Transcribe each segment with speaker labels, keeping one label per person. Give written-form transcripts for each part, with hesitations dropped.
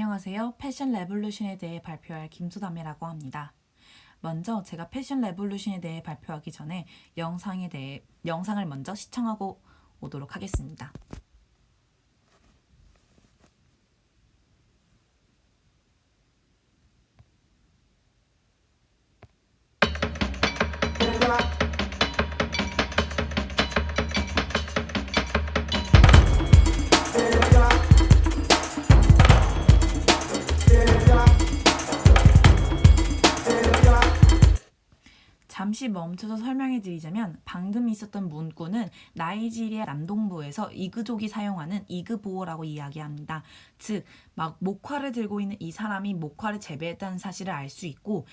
Speaker 1: 안녕하세요. 패션 레볼루션에 대해 발표할 김수담이라고 합니다. 먼저 제가 패션 레볼루션에 대해 발표하기 전에 영상을 먼저 시청하고 오도록 하겠습니다. 잠시 멈춰서 설명해 드리자면 방금 있었던 문구는 나이지리아 남동부에서 이그족이 사용하는 이그보어라고 이야기합니다. 즉, 막 목화를 들고 있는 이 사람이 목화를 재배했다는 사실을 알 수 있고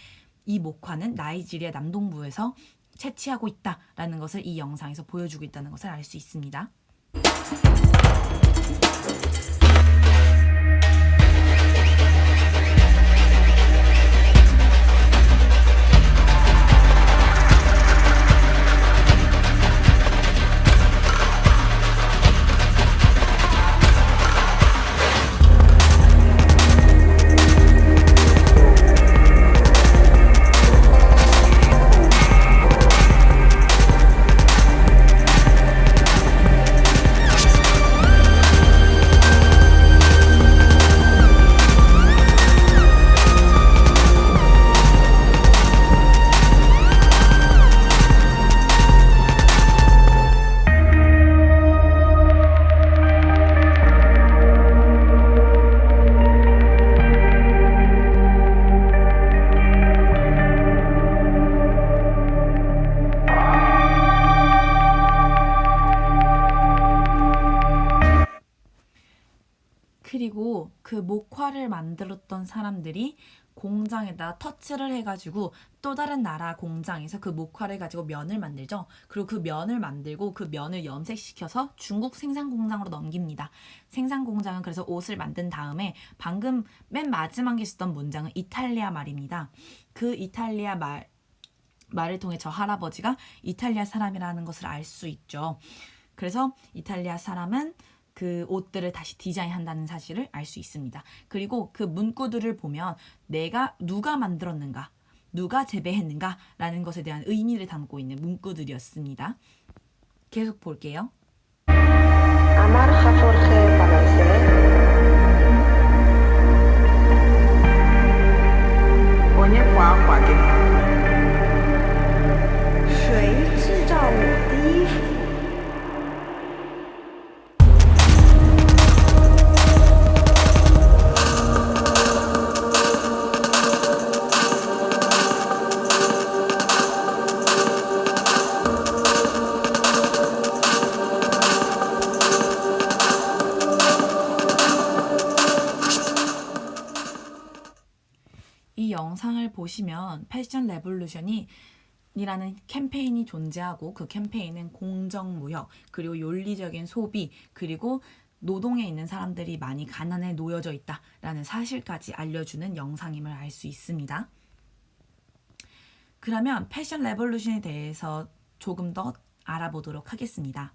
Speaker 1: 이 목화는 나이지리아 남동부에서 채취하고 있다라는 것을 이 영상에서 보여주고 있다는 것을 알 수 있습니다. 그리고 그 목화를 만들었던 사람들이 공장에다 터치를 해가지고 또 다른 나라 공장에서 그 목화를 가지고 면을 만들죠. 그리고 그 면을 만들고 그 면을 염색시켜서 중국 생산 공장으로 넘깁니다. 생산 공장은 그래서 옷을 만든 다음에 방금 맨 마지막에 있었던 문장은 이탈리아 말입니다. 그 이탈리아 말을 통해 저 할아버지가 이탈리아 사람이라는 것을 알 수 있죠. 그래서 이탈리아 사람은 그 옷들을 다시 디자인한다는 사실을 알 수 있습니다. 그리고 그 문구들을 보면 누가 만들었는가, 누가 재배했는가 라는 것에 대한 의미를 담고 있는 문구들이었습니다. 계속 볼게요. 이 영상을 보시면 패션 레볼루션이 이라는 캠페인이 존재하고 그 캠페인은 공정무역 그리고 윤리적인 소비 그리고 노동에 있는 사람들이 많이 가난에 놓여져 있다라는 사실까지 알려주는 영상임을 알 수 있습니다. 그러면 패션 레볼루션에 대해서 조금 더 알아보도록 하겠습니다.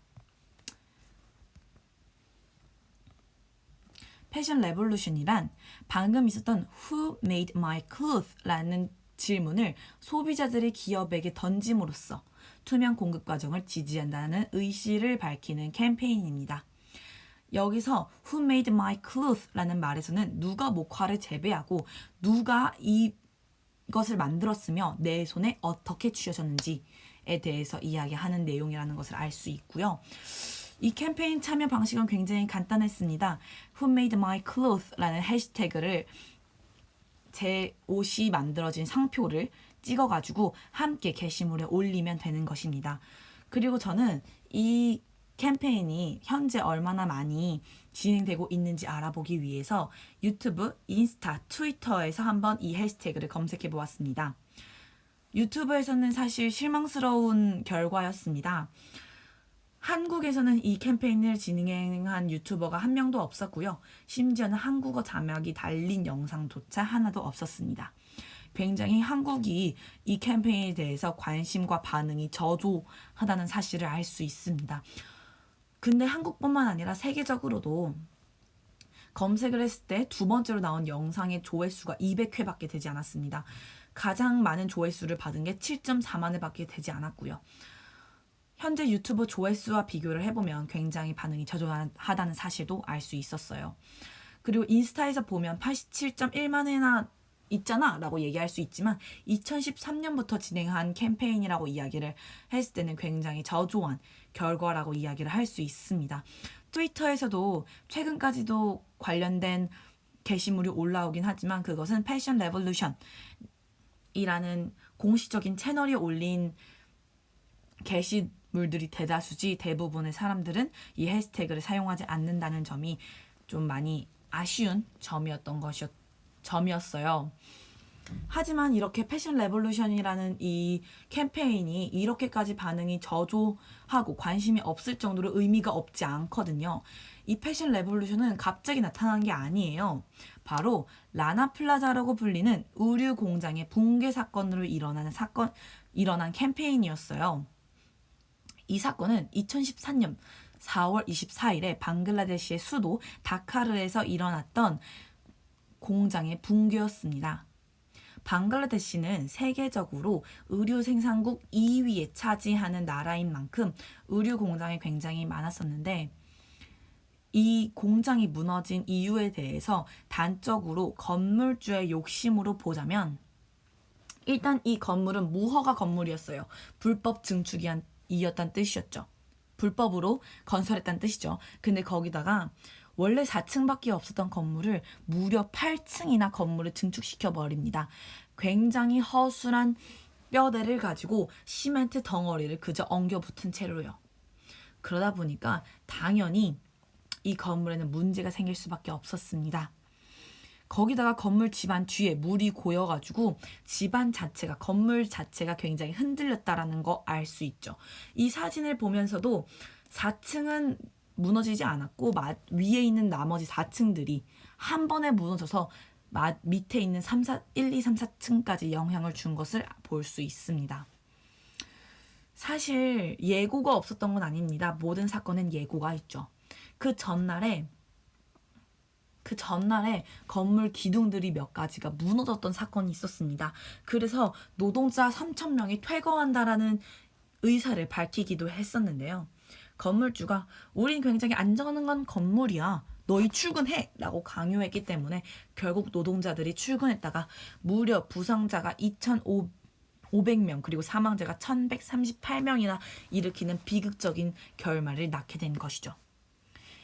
Speaker 1: 패션 레볼루션이란 방금 있었던 Who made my clothes? 라는 질문을 소비자들이 기업에게 던짐으로써 투명 공급 과정을 지지한다는 의지를 밝히는 캠페인입니다. 여기서 Who made my clothes? 라는 말에서는 누가 목화를 재배하고 누가 이것을 만들었으며 내 손에 어떻게 쥐어졌는지에 대해서 이야기하는 내용이라는 것을 알 수 있고요. 이 캠페인 참여 방식은 굉장히 간단했습니다. Who made my clothes? 라는 해시태그를 제 옷이 만들어진 상표를 찍어가지고 함께 게시물에 올리면 되는 것입니다. 그리고 저는 이 캠페인이 현재 얼마나 많이 진행되고 있는지 알아보기 위해서 유튜브, 인스타, 트위터에서 한번 이 해시태그를 검색해 보았습니다. 유튜브에서는 사실 실망스러운 결과였습니다. 한국에서는 이 캠페인을 진행한 유튜버가 한 명도 없었고요. 심지어는 한국어 자막이 달린 영상조차 하나도 없었습니다. 굉장히 한국이 이 캠페인에 대해서 관심과 반응이 저조하다는 사실을 알 수 있습니다. 근데 한국뿐만 아니라 세계적으로도 검색을 했을 때 두 번째로 나온 영상의 조회수가 200회밖에 되지 않았습니다. 가장 많은 조회수를 받은 게 7.4만 회밖에 되지 않았고요. 현재 유튜브 조회수와 비교를 해보면 굉장히 반응이 저조하다는 사실도 알 수 있었어요. 그리고 인스타에서 보면 87.1만 회나 있잖아 라고 얘기할 수 있지만 2013년부터 진행한 캠페인이라고 이야기를 했을 때는 굉장히 저조한 결과라고 이야기를 할 수 있습니다. 트위터에서도 최근까지도 관련된 게시물이 올라오긴 하지만 그것은 패션 레볼루션이라는 공식적인 채널이 올린 게시물들이 대다수지 대부분의 사람들은 이 해시태그를 사용하지 않는다는 점이 좀 많이 아쉬운 점이었어요. 하지만 이렇게 패션 레볼루션이라는 이 캠페인이 이렇게까지 반응이 저조하고 관심이 없을 정도로 의미가 없지 않거든요. 이 패션 레볼루션은 갑자기 나타난 게 아니에요. 바로 라나 플라자라고 불리는 의류 공장의 붕괴 사건으로 일어난 캠페인이었어요. 이 사건은 2014년 4월 24일에 방글라데시의 수도 다카르에서 일어났던 공장의 붕괴였습니다. 방글라데시는 세계적으로 의류 생산국 2위에 차지하는 나라인 만큼 의류 공장이 굉장히 많았었는데 이 공장이 무너진 이유에 대해서 단적으로 건물주의 욕심으로 보자면 일단 이 건물은 무허가 건물이었어요. 불법 증축이었다는 뜻이었죠. 불법으로 건설했다는 뜻이죠. 근데 거기다가 원래 4층밖에 없었던 건물을 무려 8층이나 건물을 증축시켜 버립니다. 굉장히 허술한 뼈대를 가지고 시멘트 덩어리를 그저 엉겨 붙은 채로요. 그러다 보니까 당연히 이 건물에는 문제가 생길 수밖에 없었습니다. 거기다가 건물 집안 뒤에 물이 고여가지고 건물 자체가 굉장히 흔들렸다라는 거 알 수 있죠. 이 사진을 보면서도 4층은 무너지지 않았고 위에 있는 나머지 4층들이 한 번에 무너져서 밑에 있는 1, 2, 3, 4층까지 영향을 준 것을 볼 수 있습니다. 사실 예고가 없었던 건 아닙니다. 모든 사건은 예고가 있죠. 그 전날에 건물 기둥들이 몇 가지가 무너졌던 사건이 있었습니다. 그래서 노동자 3,000명이 퇴거한다라는 의사를 밝히기도 했었는데요. 건물주가 우린 굉장히 안전한 건물이야. 너희 출근해! 라고 강요했기 때문에 결국 노동자들이 출근했다가 무려 부상자가 2,500명 그리고 사망자가 1,138명이나 일으키는 비극적인 결말을 낳게 된 것이죠.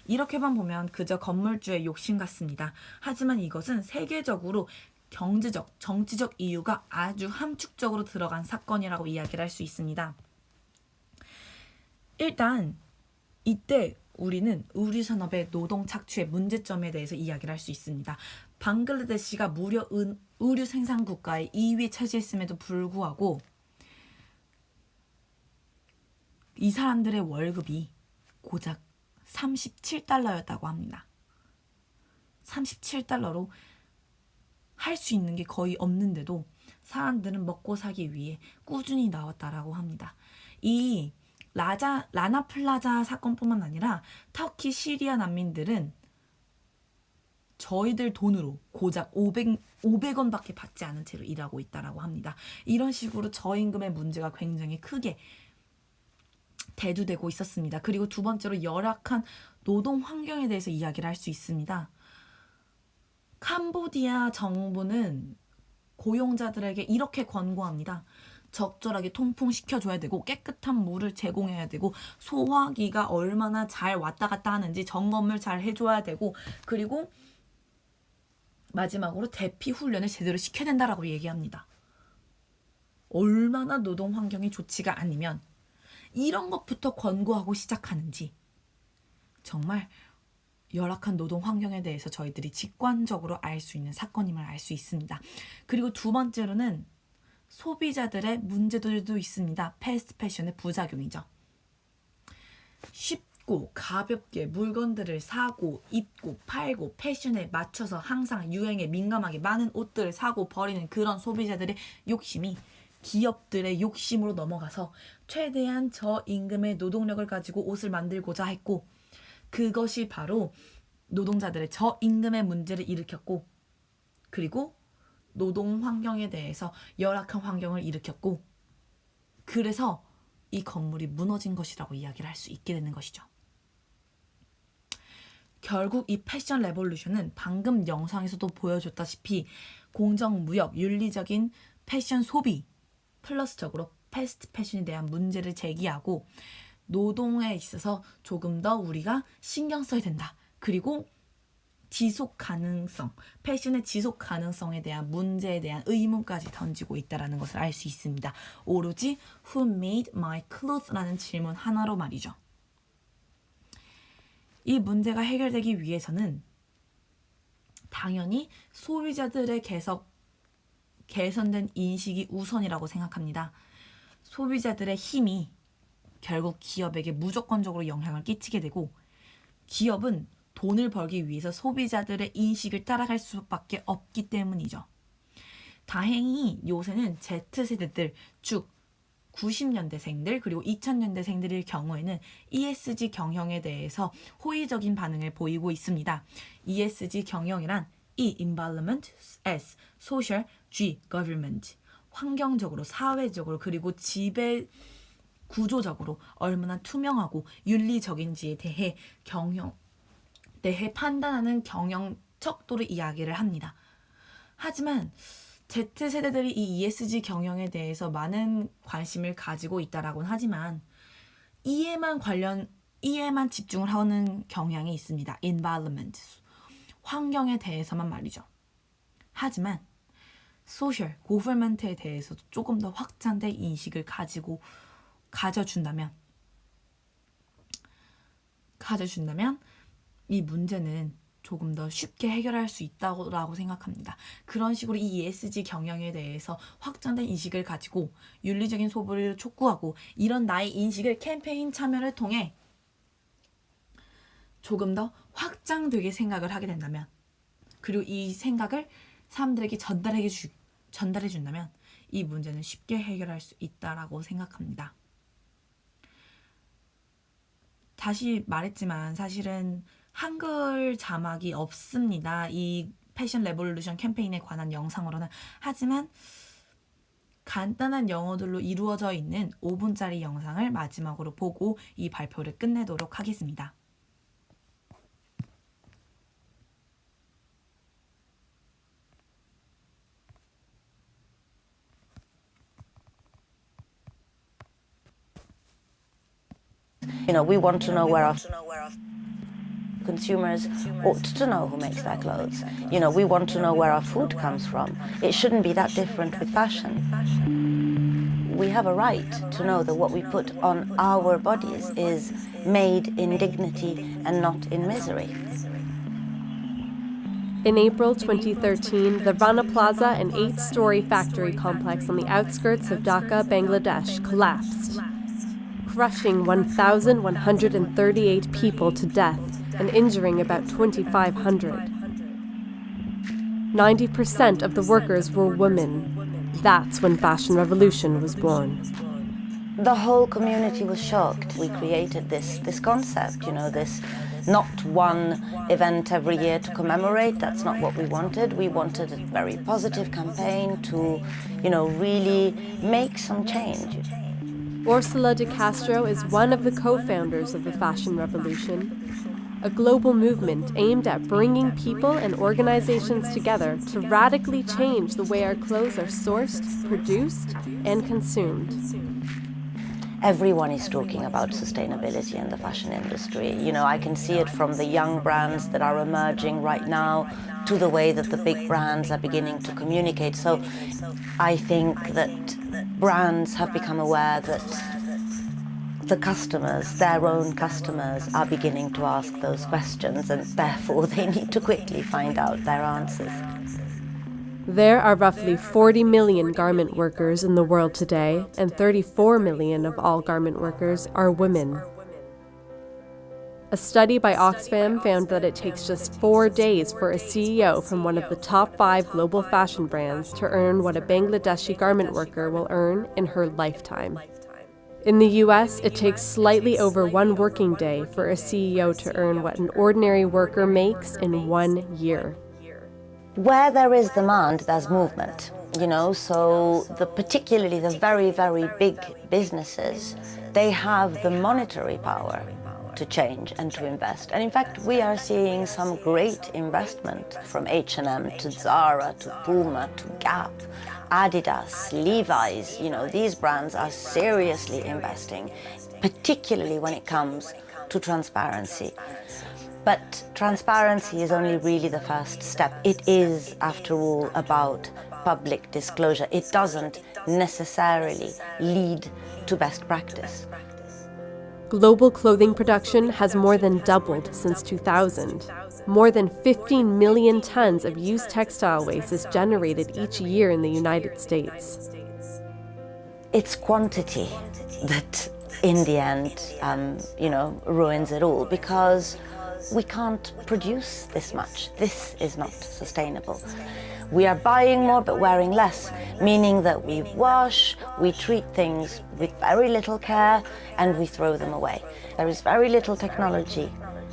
Speaker 1: 이렇게만 보면 그저 건물주의 욕심 같습니다. 하지만 이것은 세계적으로 경제적, 정치적 이유가 아주 함축적으로 들어간 사건이라고 이야기를 할 수 있습니다. 일단 이때 우리는 의류 산업의 노동 착취의 문제점에 대해서 이야기를 할 수 있습니다. 방글라데시가 무려 의류 생산 국가의 2위에 차지했음에도 불구하고 이 사람들의 월급이 고작 37달러였다고 합니다. 37달러로 할 수 있는 게 거의 없는데도 사람들은 먹고 사기 위해 꾸준히 나왔다라고 합니다. 이 라나 플라자 사건뿐만 아니라 터키 시리아 난민들은 저희들 돈으로 고작 500원밖에 받지 않은 채로 일하고 있다라고 합니다. 이런 식으로 저임금의 문제가 굉장히 크게 대두되고 있었습니다. 그리고 두 번째로 열악한 노동 환경에 대해서 이야기를 할 수 있습니다. 캄보디아 정부는 고용자들에게 이렇게 권고합니다. 적절하게 통풍시켜줘야 되고 깨끗한 물을 제공해야 되고 소화기가 얼마나 잘 왔다 갔다 하는지 점검을 잘 해줘야 되고 그리고 마지막으로 대피 훈련을 제대로 시켜야 된다라고 얘기합니다. 얼마나 노동 환경이 좋지가 않으면 이런 것부터 권고하고 시작하는지 정말 열악한 노동 환경에 대해서 저희들이 직관적으로 알 수 있는 사건임을 알 수 있습니다. 그리고 두 번째로는 소비자들의 문제들도 있습니다. 패스트 패션의 부작용이죠. 쉽고 가볍게 물건들을 사고 입고 팔고 패션에 맞춰서 항상 유행에 민감하게 많은 옷들을 사고 버리는 그런 소비자들의 욕심이 기업들의 욕심으로 넘어가서 최대한 저임금의 노동력을 가지고 옷을 만들고자 했고 그것이 바로 노동자들의 저임금의 문제를 일으켰고 그리고 노동 환경에 대해서 열악한 환경을 일으켰고 그래서 이 건물이 무너진 것이라고 이야기를 할 수 있게 되는 것이죠. 결국 이 패션 레볼루션은 방금 영상에서도 보여줬다시피 공정무역, 윤리적인 패션 소비 플러스적으로 패스트 패션에 대한 문제를 제기하고 노동에 있어서 조금 더 우리가 신경 써야 된다. 그리고 지속 가능성, 패션의 지속 가능성에 대한 문제에 대한 의문까지 던지고 있다는 것을 알 수 있습니다. 오로지 Who made my clothes? 라는 질문 하나로 말이죠. 이 문제가 해결되기 위해서는 당연히 소비자들의 개선된 인식이 우선이라고 생각합니다. 소비자들의 힘이 결국 기업에게 무조건적으로 영향을 끼치게 되고 기업은 돈을 벌기 위해서 소비자들의 인식을 따라갈 수밖에 없기 때문이죠. 다행히 요새는 Z세대들, 즉 90년대생들 그리고 2000년대생들의 경우에는 ESG 경영에 대해서 호의적인 반응을 보이고 있습니다. ESG 경영이란 E. Environment, S. Social, G. Government. 환경적으로, 사회적으로 그리고 지배 구조적으로 얼마나 투명하고 윤리적인지에 대해 판단하는 경영 척도를 이야기를 합니다. 하지만 Z세대들이 이 ESG 경영에 대해서 많은 관심을 가지고 있다라고는 하지만 이에만 집중을 하는 경향이 있습니다. Environment, 환경에 대해서만 말이죠. 하지만 Social, Government에 대해서도 조금 더 확장된 인식을 가져준다면 이 문제는 조금 더 쉽게 해결할 수 있다고 생각합니다. 그런 식으로 이 ESG 경영에 대해서 확장된 인식을 가지고 윤리적인 소비를 촉구하고 이런 나의 인식을 캠페인 참여를 통해 조금 더 확장되게 생각을 하게 된다면 그리고 이 생각을 사람들에게 전달해 준다면 이 문제는 쉽게 해결할 수 있다라고 생각합니다. 다시 말했지만 사실은 한글 자막이 없습니다. 이 패션 레볼루션 캠페인에 관한 영상으로는. 하지만 간단한 영어들로 이루어져 있는 5분짜리 영상을 마지막으로 보고 이 발표를 끝내도록 하겠습니다.
Speaker 2: We want to know where our consumers ought to know who makes their clothes. We want to know where our food comes from. It shouldn't be that different with fashion. We have a right to know that what we put on our bodies is made in dignity and not in misery.
Speaker 3: In April 2013, the Rana Plaza, an 8-story factory complex on the outskirts of Dhaka, Bangladesh, collapsed, crushing 1,138 people to death and injuring about 2,500. 90% of the workers were women. That's when Fashion Revolution was born.
Speaker 2: The whole community was shocked. We created this concept, this not one event every year to commemorate. That's not what we wanted. We wanted a very positive campaign to, really make some change.
Speaker 3: Ursula de Castro is one of the co-founders of the Fashion Revolution, a global movement aimed at bringing people and organizations together to radically change the way our clothes are sourced, produced, and consumed.
Speaker 2: Everyone is talking about sustainability in the fashion industry. I can see it from the young brands that are emerging right now to the way that the big brands are beginning to communicate. So I think that brands have become aware that the customers, their own customers, are beginning to ask those questions, and therefore they need to quickly find out their answers.
Speaker 3: There are roughly 40 million garment workers in the world today, and 34 million of all garment workers are women. A study by Oxfam found that it takes just 4 days for a CEO from one of the top 5 global fashion brands to earn what a Bangladeshi garment worker will earn in her lifetime. In the US, it takes slightly over one working day for a CEO to earn what an ordinary worker makes in 1 year.
Speaker 2: Where there is demand, there's movement. So particularly the very, very big businesses, they have the monetary power to change and to invest. And in fact, we are seeing some great investment from H&M to Zara to Puma to Gap, Adidas, Levi's. These brands are seriously investing, particularly when it comes to transparency. But transparency is only really the first step. It is, after all, about public disclosure. It doesn't necessarily lead to best practice.
Speaker 3: Global clothing production has more than doubled since 2000. More than 15 million tons of used textile waste is generated each year in the United States.
Speaker 2: It's quantity that, in the end, ruins it all, because we can't produce this much. This is not sustainable. We are buying more but wearing less, meaning that we wash, we treat things with very little care, and we throw them away. There is very little technology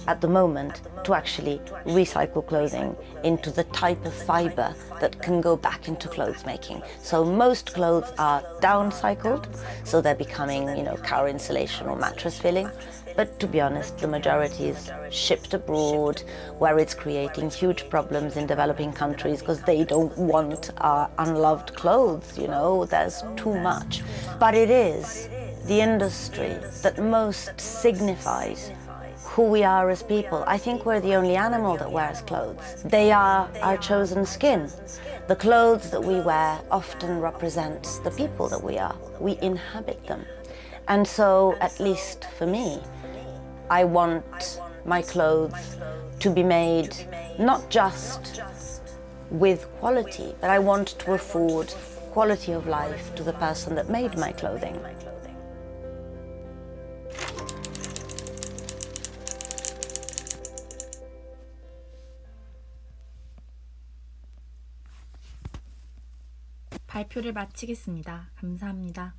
Speaker 2: at the moment to actually recycle clothing into the type of fiber that can go back into clothes making. So most clothes are downcycled, so they're becoming, car insulation or mattress filling. But to be honest, the majority is shipped abroad, where it's creating huge problems in developing countries because they don't want our unloved clothes, there's too much. But it is the industry that most signifies who we are as people. I think we're the only animal that wears clothes. They are our chosen skin. The clothes that we wear often represents the people that we are. We inhabit them. And so, at least for me, I want my clothes to be made not just with quality, but I want to afford quality of life to the person that made my clothing.
Speaker 1: 발표를 마치겠습니다. 감사합니다.